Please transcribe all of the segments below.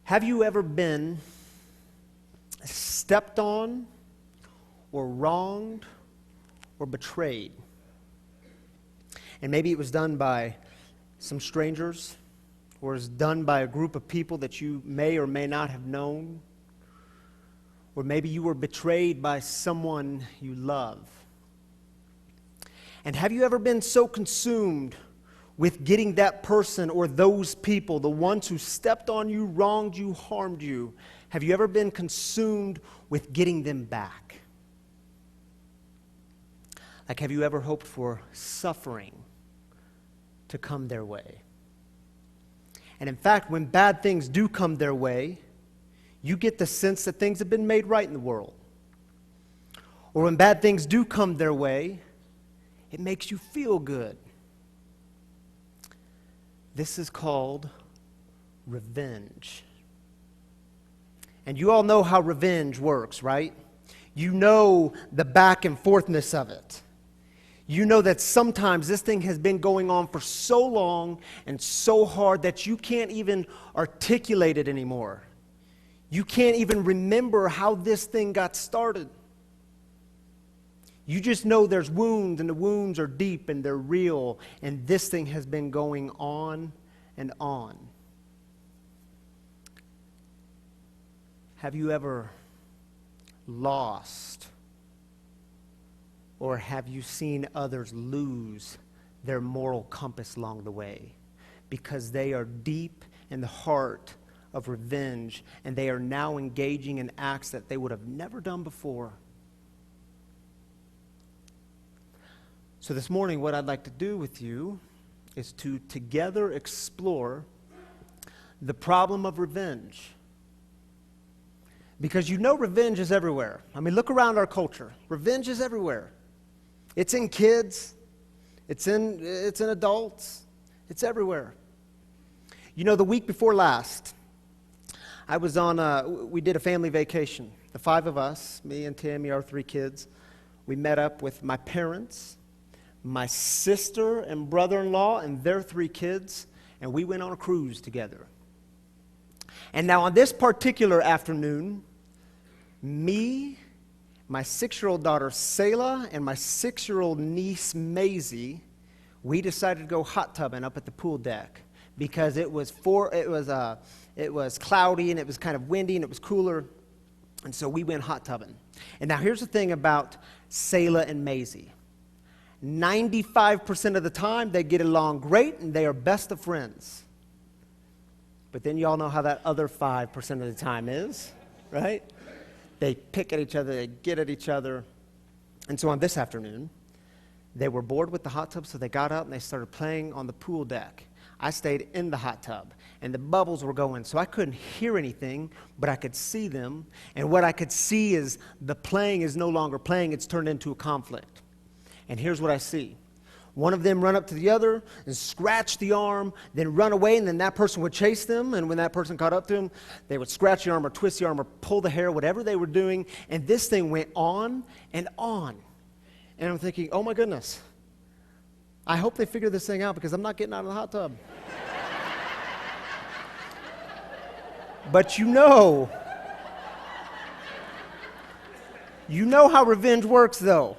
Have you ever been stepped on or wronged or betrayed? And maybe it was done by some strangers, or is done by a group of people that you may or may not have known. Or maybe you were betrayed by someone you love. And have you ever been so consumed with getting that person or those people, the ones who stepped on you, wronged you, harmed you, have you ever been consumed with getting them back? Like, have you ever hoped for suffering to come their way? And in fact, when bad things do come their way, you get the sense that things have been made right in the world. Or when bad things do come their way, it makes you feel good. This is called revenge. And you all know how revenge works, right? You know the back and forthness of it. You know that sometimes this thing has been going on for so long and so hard that you can't even articulate it anymore. You can't even remember how this thing got started. You just know there's wounds, and the wounds are deep and they're real, and this thing has been going on and on. Have you ever lost, or have you seen others lose their moral compass along the way because they are deep in the heart of revenge and they are now engaging in acts that they would have never done before? So this morning, what I'd like to do with you is to together explore the problem of revenge. Because you know revenge is everywhere. I mean, look around our culture. Revenge is everywhere. It's in kids. It's in adults. It's everywhere. You know, the week before last, I was we did a family vacation. The five of us, me and Tammy, our three kids, we met up with my parents, my sister and brother-in-law and their three kids, and we went on a cruise together. And now on this particular afternoon, me, my 6-year-old daughter Selah, and my 6-year-old niece Maisie, we decided to go hot tubbing up at the pool deck because it was cloudy and it was kind of windy and it was cooler, and so we went hot tubbing. And now here's the thing about Selah and Maisie. 95% of the time, they get along great, and they are best of friends. But then you all know how that other 5% of the time is, right? They pick at each other, they get at each other. And so on this afternoon, they were bored with the hot tub, so they got out and they started playing on the pool deck. I stayed in the hot tub, and the bubbles were going, so I couldn't hear anything, but I could see them. And what I could see is the playing is no longer playing, it's turned into a conflict. And here's what I see. One of them run up to the other and scratch the arm, then run away, and then that person would chase them. And when that person caught up to them, they would scratch the arm or twist the arm or pull the hair, whatever they were doing. And this thing went on and on. And I'm thinking, oh my goodness, I hope they figure this thing out because I'm not getting out of the hot tub. But you know how revenge works, though.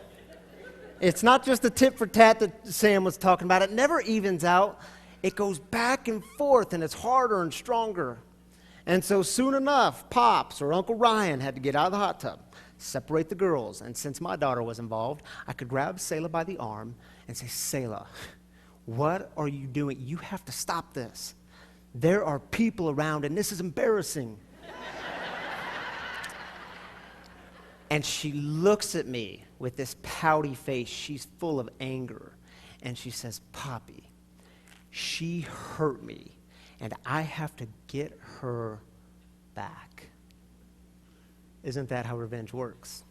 It's not just the tit for tat that Sam was talking about. It never evens out. It goes back and forth, and it's harder and stronger. And so soon enough, Pops or Uncle Ryan had to get out of the hot tub, separate the girls. And since my daughter was involved, I could grab Selah by the arm and say, Selah, what are you doing? You have to stop this. There are people around, and this is embarrassing. And she looks at me with this pouty face. She's full of anger. And she says, Poppy, she hurt me, and I have to get her back. Isn't that how revenge works?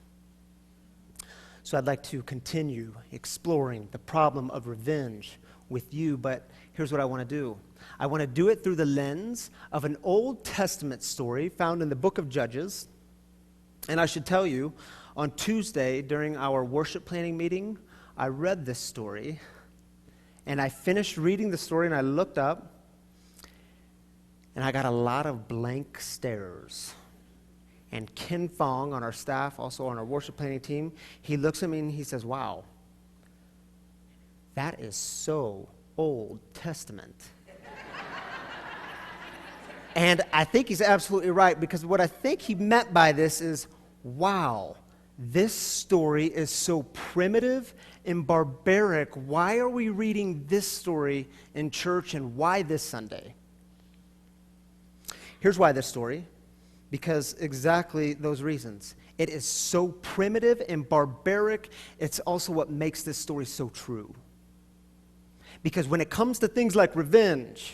So I'd like to continue exploring the problem of revenge with you, but here's what I want to do. I want to do it through the lens of an Old Testament story found in the book of Judges. And I should tell you, on Tuesday during our worship planning meeting, I read this story, and I finished reading the story, and I looked up, And I got a lot of blank stares. And Ken Fong on our staff, also on our worship planning team, he looks at me and he says, wow, that is so Old Testament. And I think he's absolutely right, because what I think he meant by this is, wow, this story is so primitive and barbaric. Why are we reading this story in church, and why this Sunday? Here's why this story. Because exactly those reasons. It is so primitive and barbaric. It's also what makes this story so true. Because when it comes to things like revenge,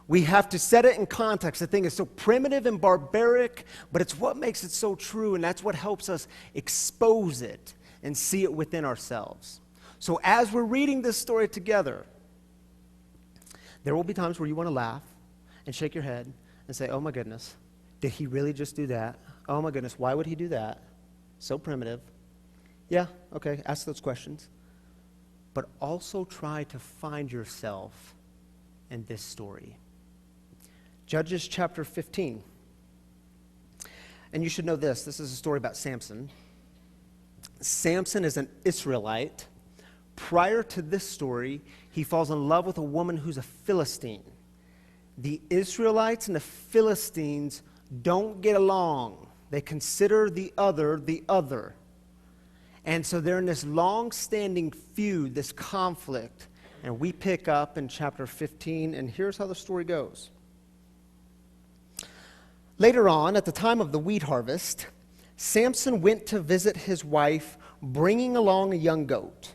we have to set it in context. The thing is so primitive and barbaric, but it's what makes it so true, and that's what helps us expose it and see it within ourselves. So as we're reading this story together, there will be times where you want to laugh and shake your head and say, oh my goodness, did he really just do that? Oh my goodness, why would he do that? So primitive. Yeah, okay, ask those questions. But also try to find yourself in this story. Judges chapter 15. And you should know this. This is a story about Samson. Samson is an Israelite. Prior to this story, he falls in love with a woman who's a Philistine. The Israelites and the Philistines don't get along. They consider the other. And so they're in this long-standing feud, this conflict. And we pick up in chapter 15, and here's how the story goes. Later on, at the time of the wheat harvest, Samson went to visit his wife, bringing along a young goat.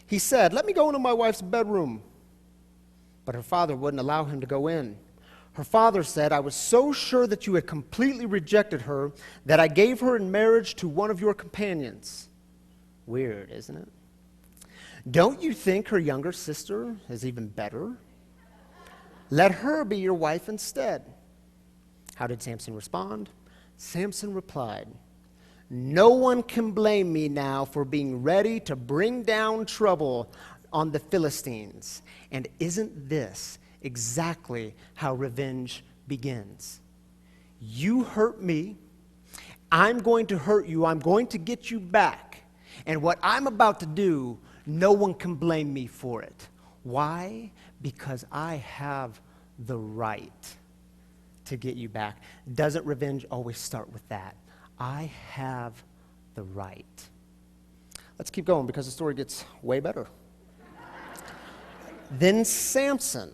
He said, let me go into my wife's bedroom. But her father wouldn't allow him to go in. Her father said, I was so sure that you had completely rejected her that I gave her in marriage to one of your companions. Weird, isn't it? Don't you think her younger sister is even better? Let her be your wife instead. How did Samson respond? Samson replied, no one can blame me now for being ready to bring down trouble on the Philistines. And isn't this exactly how revenge begins? You hurt me, I'm going to hurt you, I'm going to get you back. And what I'm about to do, no one can blame me for it. Why? Because I have the right to get you back. Doesn't revenge always start with that? I have the right. Let's keep going because the story gets way better. Then Samson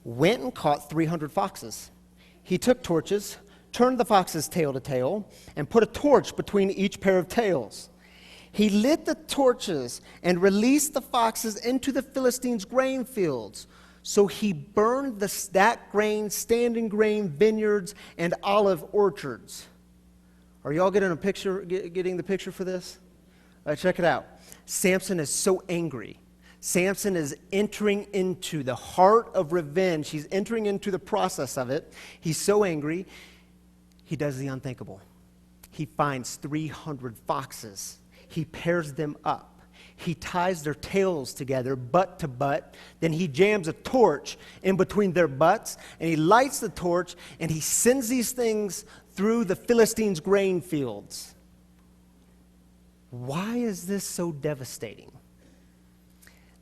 went and caught 300 foxes. He took torches, turned the foxes tail to tail, and put a torch between each pair of tails. He lit the torches and released the foxes into the Philistines' grain fields. So he burned the stacked grain, standing grain, vineyards, and olive orchards. Are y'all getting the picture for this? All right, check it out. Samson is so angry. Samson is entering into the heart of revenge. He's entering into the process of it. He's so angry, he does the unthinkable. He finds 300 foxes. He pairs them up. He ties their tails together, butt to butt. Then he jams a torch in between their butts, and he lights the torch, and he sends these things through the Philistines' grain fields. Why is this so devastating?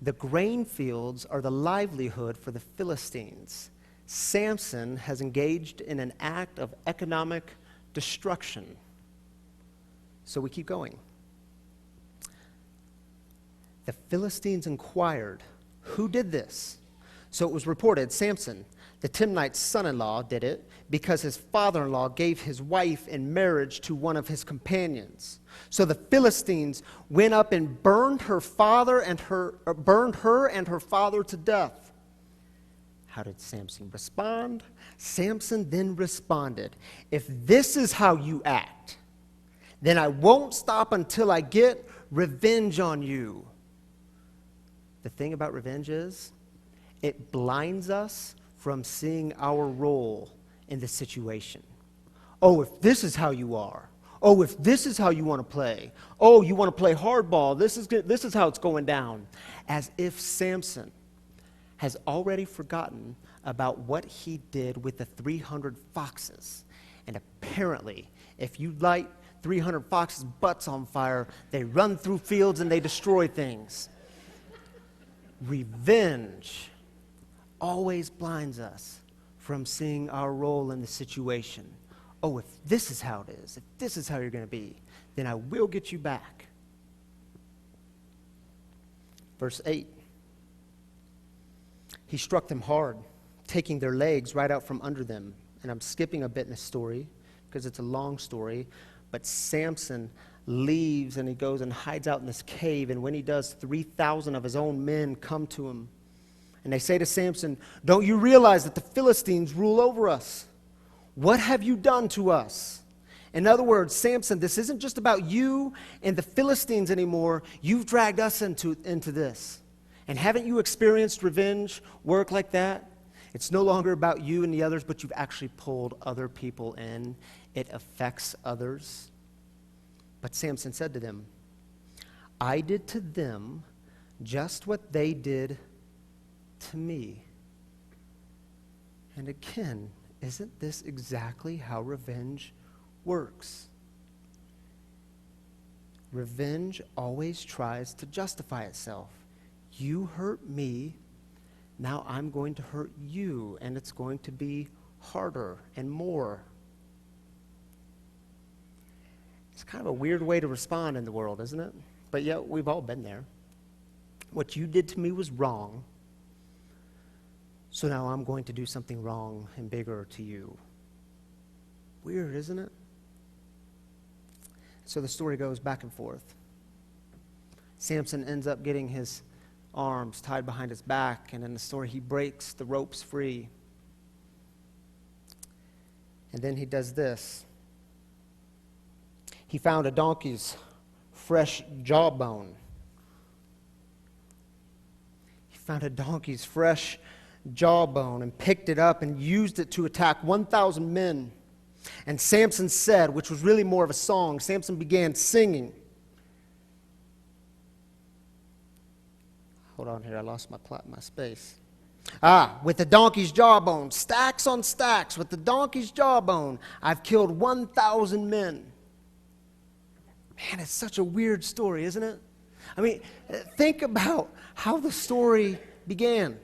The grain fields are the livelihood for the Philistines. Samson has engaged in an act of economic destruction. So we keep going. The Philistines inquired, who did this? So it was reported, Samson, the Timnite's son-in-law, did it because his father-in-law gave his wife in marriage to one of his companions. So the Philistines went up and burned her and her father to death. How did Samson respond? Samson then responded, if this is how you act, then I won't stop until I get revenge on you. The thing about revenge is, it blinds us from seeing our role in the situation. Oh, if this is how you are. Oh, if this is how you want to play. Oh, you want to play hardball. This is how it's going down. As if Samson has already forgotten about what he did with the 300 foxes. And apparently, if you light 300 foxes' butts on fire, they run through fields and they destroy things. Revenge always blinds us from seeing our role in the situation. Oh, if this is how it is, if this is how you're going to be, then I will get you back. Verse 8. He struck them hard, taking their legs right out from under them. And I'm skipping a bit in the story because it's a long story. But Samson leaves and he goes and hides out in this cave. And when he does, 3,000 of his own men come to him. And they say to Samson, "Don't you realize that the Philistines rule over us? What have you done to us?" In other words, Samson, this isn't just about you and the Philistines anymore. You've dragged us into this. And haven't you experienced revenge work like that? It's no longer about you and the others, but you've actually pulled other people in. It affects others. But Samson said to them, "I did to them just what they did to me." And again, isn't this exactly how revenge works? Revenge always tries to justify itself. You hurt me, now I'm going to hurt you, and it's going to be harder and more. It's kind of a weird way to respond in the world, isn't it? But yet, we've all been there. What you did to me was wrong, so now I'm going to do something wrong and bigger to you. Weird, isn't it? So the story goes back and forth. Samson ends up getting his arms tied behind his back, and in the story he breaks the ropes free. And then he does this. He found a donkey's fresh jawbone. He found a donkey's fresh jawbone and picked it up and used it to attack 1,000 men. And Samson said, which was really more of a song, Samson began singing. Hold on here, I lost my space. With the donkey's jawbone, stacks on stacks, with the donkey's jawbone, I've killed 1,000 men. Man, it's such a weird story, isn't it? I mean, think about how the story began.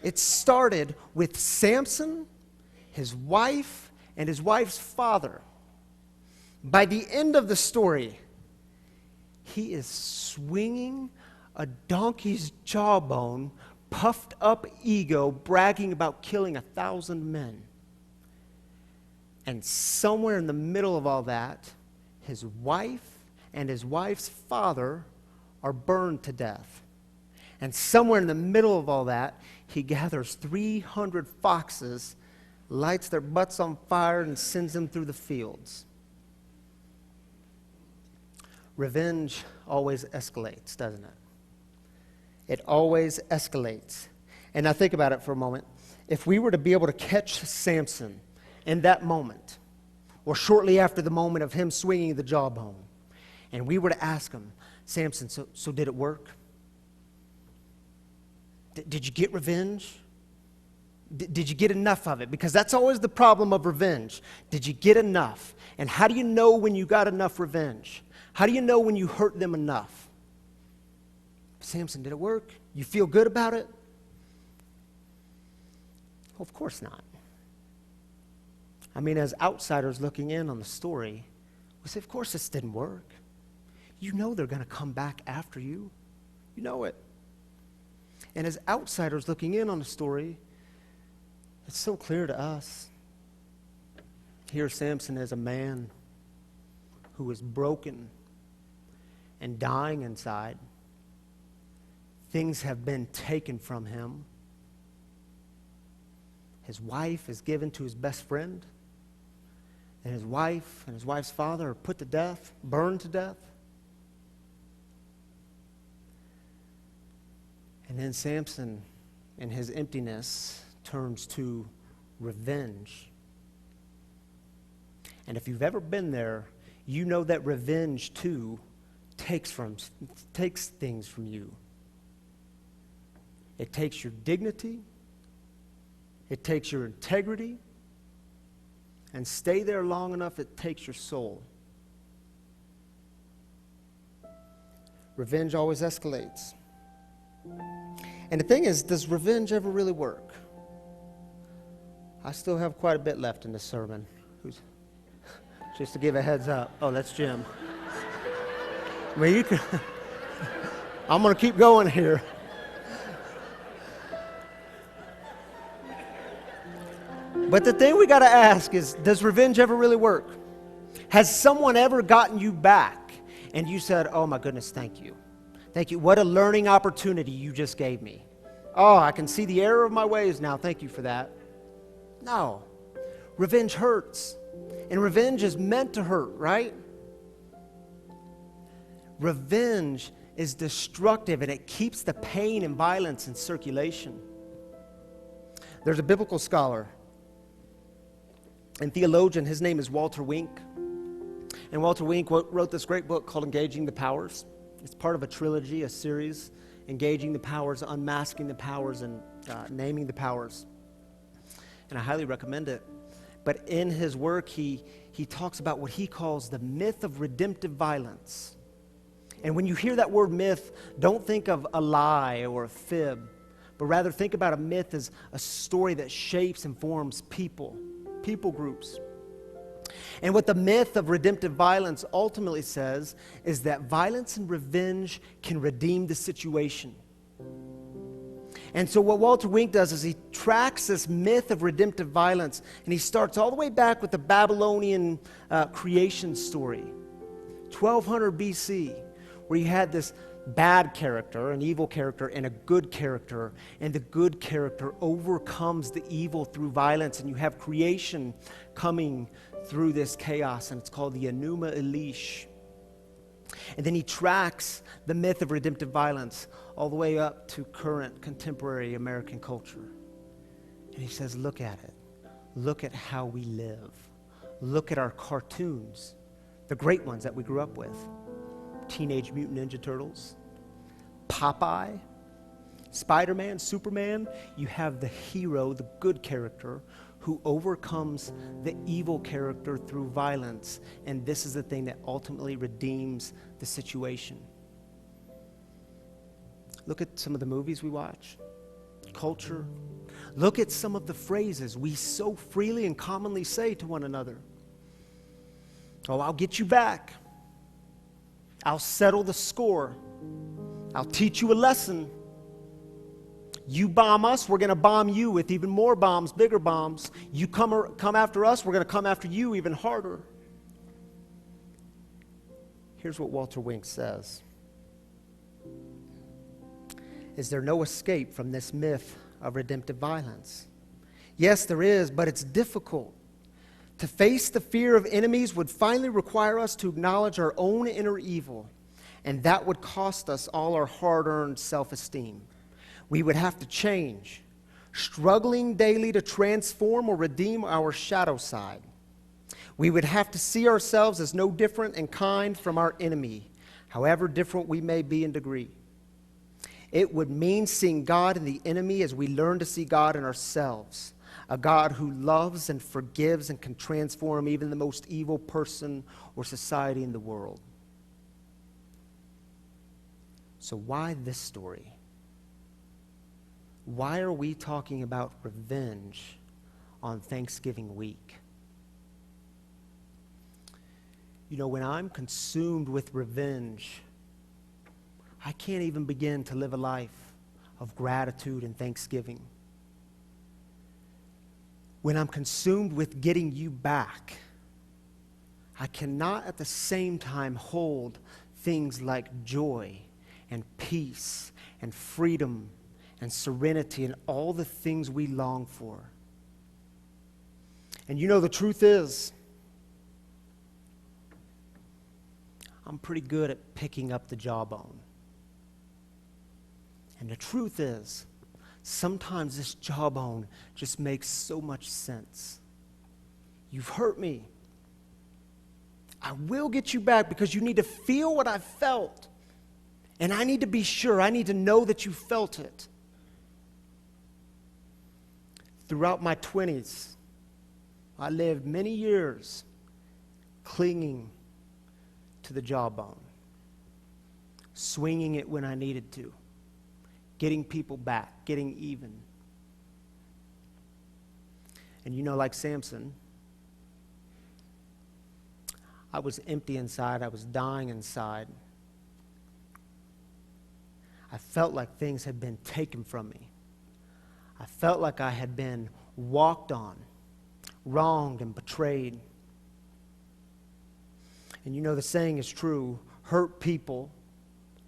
It started with Samson, his wife, and his wife's father. By the end of the story, he is swinging a donkey's jawbone, puffed up ego, bragging about killing 1,000 men. And somewhere in the middle of all that, his wife and his wife's father are burned to death. And somewhere in the middle of all that, he gathers 300 foxes, lights their butts on fire, and sends them through the fields. Revenge always escalates, doesn't it? It always escalates. And now think about it for a moment. If we were to be able to catch Samson in that moment, or shortly after the moment of him swinging the jawbone, and we were to ask him, "Samson, so did it work? Did you get revenge? Did you get enough of it?" Because that's always the problem of revenge. Did you get enough? And how do you know when you got enough revenge? How do you know when you hurt them enough? "Samson, did it work? You feel good about it?" Well, of course not. I mean, as outsiders looking in on the story, we say, of course this didn't work. You know they're going to come back after you. You know it. And as outsiders looking in on the story, it's so clear to us. Here Samson is a man who is broken and dying inside. Things have been taken from him. His wife is given to his best friend. And his wife and his wife's father are put to death, burned to death. And then Samson, in his emptiness, turns to revenge. And if you've ever been there, you know that revenge, too, takes things from you. It takes your dignity. It takes your integrity. And stay there long enough, it takes your soul. Revenge always escalates. And the thing is, does revenge ever really work? I still have quite a bit left in this sermon. Just to give a heads up. Oh, that's Jim. I mean, you can. I'm going to keep going here. But the thing we got to ask is, does revenge ever really work? Has someone ever gotten you back and you said, oh my goodness, thank you. Thank you. What a learning opportunity you just gave me. Oh, I can see the error of my ways now. Thank you for that. No. Revenge hurts. And revenge is meant to hurt, right? Revenge is destructive and it keeps the pain and violence in circulation. There's a biblical scholar and theologian, his name is Walter Wink. And Walter Wink wrote this great book called Engaging the Powers. It's part of a trilogy, a series, Engaging the Powers, Unmasking the Powers, and Naming the Powers. And I highly recommend it. But in his work, he talks about what he calls the myth of redemptive violence. And when you hear that word myth, don't think of a lie or a fib, but rather think about a myth as a story that shapes and forms people groups. And what the myth of redemptive violence ultimately says is that violence and revenge can redeem the situation. And so what Walter Wink does is he tracks this myth of redemptive violence, and he starts all the way back with the Babylonian creation story, 1200 BC, where you had this bad character, an evil character, and a good character, and the good character overcomes the evil through violence, and you have creation coming through this chaos, and it's called the Enuma Elish. And then he tracks the myth of redemptive violence all the way up to current contemporary American culture. And he says, look at it. Look at how we live. Look at our cartoons, the great ones that we grew up with. Teenage Mutant Ninja Turtles, Popeye, Spider-Man, Superman. You have the hero, the good character, who overcomes the evil character through violence. And this is the thing that ultimately redeems the situation. Look at some of the movies we watch, culture. Look at some of the phrases we so freely and commonly say to one another. Oh, I'll get you back. I'll settle the score. I'll teach you a lesson. You bomb us, we're going to bomb you with even more bombs, bigger bombs. You come after us, we're going to come after you even harder. Here's what Walter Wink says. Is there no escape from this myth of redemptive violence? Yes, there is, but it's difficult. To face the fear of enemies would finally require us to acknowledge our own inner evil, and that would cost us all our hard-earned self-esteem. We would have to change, struggling daily to transform or redeem our shadow side. We would have to see ourselves as no different in kind from our enemy, however different we may be in degree. It would mean seeing God in the enemy as we learn to see God in ourselves, a God who loves and forgives and can transform even the most evil person or society in the world. So why this story? Why are we talking about revenge on Thanksgiving week? You know, when I'm consumed with revenge, I can't even begin to live a life of gratitude and thanksgiving. When I'm consumed with getting you back, I cannot at the same time hold things like joy and peace and freedom and serenity and all the things we long for. And you know, the truth is, I'm pretty good at picking up the jawbone. And the truth is, sometimes this jawbone just makes so much sense. You've hurt me. I will get you back because you need to feel what I felt. And I need to be sure, I need to know that you felt it. Throughout my 20s, I lived many years clinging to the jawbone, swinging it when I needed to, getting people back, getting even. And you know, like Samson, I was empty inside. I was dying inside. I felt like things had been taken from me. I felt like I had been walked on, wronged, and betrayed. And you know, the saying is true, hurt people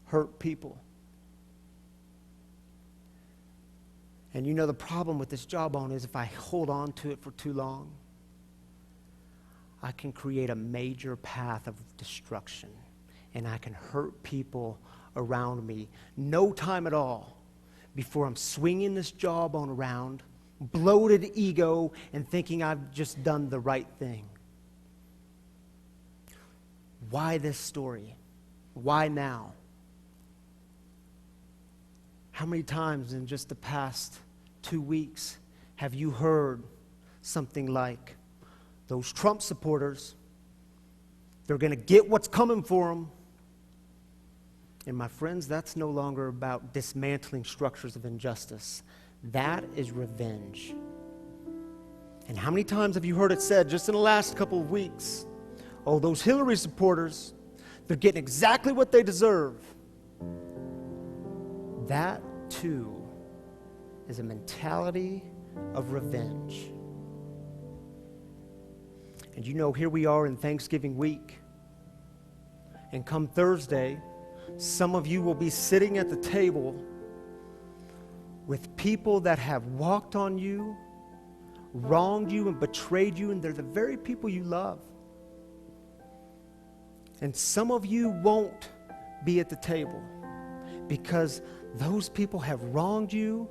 hurt people. And you know, the problem with this jawbone is if I hold on to it for too long, I can create a major path of destruction, and I can hurt people around me. No time at all before I'm swinging this jawbone around, bloated ego, and thinking I've just done the right thing. Why this story? Why now? How many times in just the past 2 weeks have you heard something like, those Trump supporters, they're going to get what's coming for them? And my friends, that's no longer about dismantling structures of injustice. That is revenge. And how many times have you heard it said just in the last couple of weeks, oh, those Hillary supporters, they're getting exactly what they deserve. That, too, is a mentality of revenge. And you know, here we are in Thanksgiving week. And come Thursday, some of you will be sitting at the table with people that have walked on you, wronged you, and betrayed you, and they're the very people you love. And some of you won't be at the table because those people have wronged you,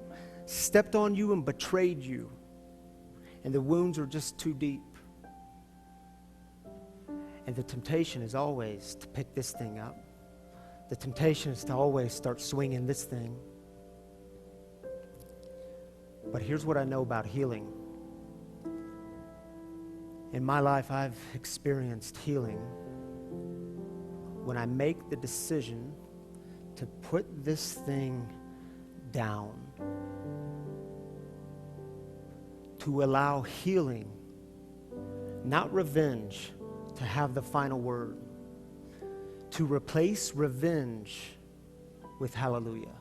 stepped on you, and betrayed you. And the wounds are just too deep. And the temptation is always to pick this thing up. The temptation is to always start swinging this thing. But here's what I know about healing. In my life, I've experienced healing when I make the decision to put this thing down, to allow healing, not revenge, to have the final word, to replace revenge with hallelujah.